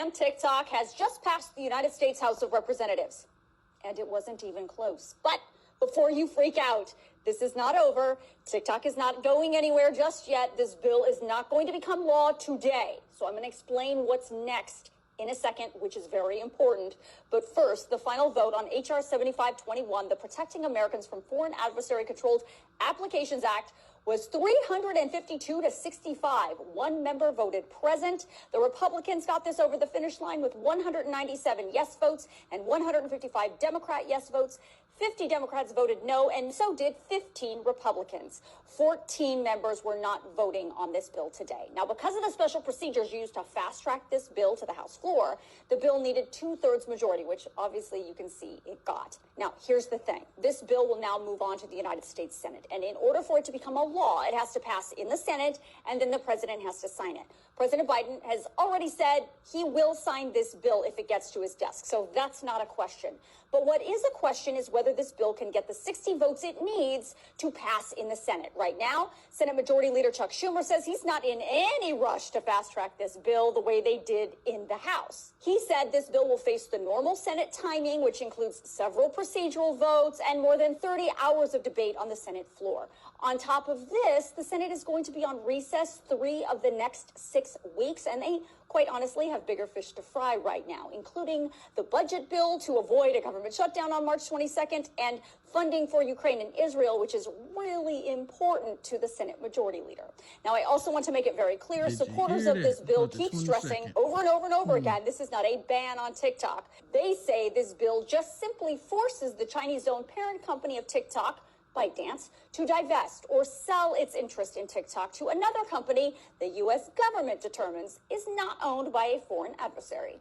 ban TikTok has just passed the United States House of Representatives. And it wasn't even close. But before you freak out, this is not over. TikTok is not going anywhere just yet. This bill is not going to become law today. So I'm going to explain what's next in a second, which is very important. But first, the final vote on H.R. 7521, the Protecting Americans from Foreign Adversary Controlled Applications Act, was 352 to 65. One member voted present. The Republicans got this over the finish line with 197 yes votes and 155 Democrat yes votes. 50 Democrats voted no, and so did 15 Republicans. 14 members were not voting on this bill today. Now, because of the special procedures used to fast-track this bill to the House floor, the bill needed 2/3 majority, which obviously you can see it got. Now, here's the thing. This bill will now move on to the United States Senate, and in order for it to become a law, it has to pass in the Senate, and then the president has to sign it. President Biden has already said he will sign this bill if it gets to his desk, so that's not a question. But what is a question is whether this bill can get the 60 votes it needs to pass in the Senate. Right now, Senate Majority Leader Chuck Schumer says he's not in any rush to fast-track this bill the way they did in the House. He said this bill will face the normal Senate timing, which includes several procedural votes and more than 30 hours of debate on the Senate floor. On top of this, the Senate is going to be on recess 3 of the next 6 weeks, and they quite honestly have bigger fish to fry right now, including the budget bill to avoid a government shutdown on March 22nd and funding for Ukraine and Israel, which is really important to the Senate Majority Leader. Now, I also want to make it very clear, supporters of this bill keep stressing over and over and over again, this is not a ban on TikTok. They say this bill just simply forces the Chinese-owned parent company of TikTok, ByteDance, to divest or sell its interest in TikTok to another company the U.S. government determines is not owned by a foreign adversary.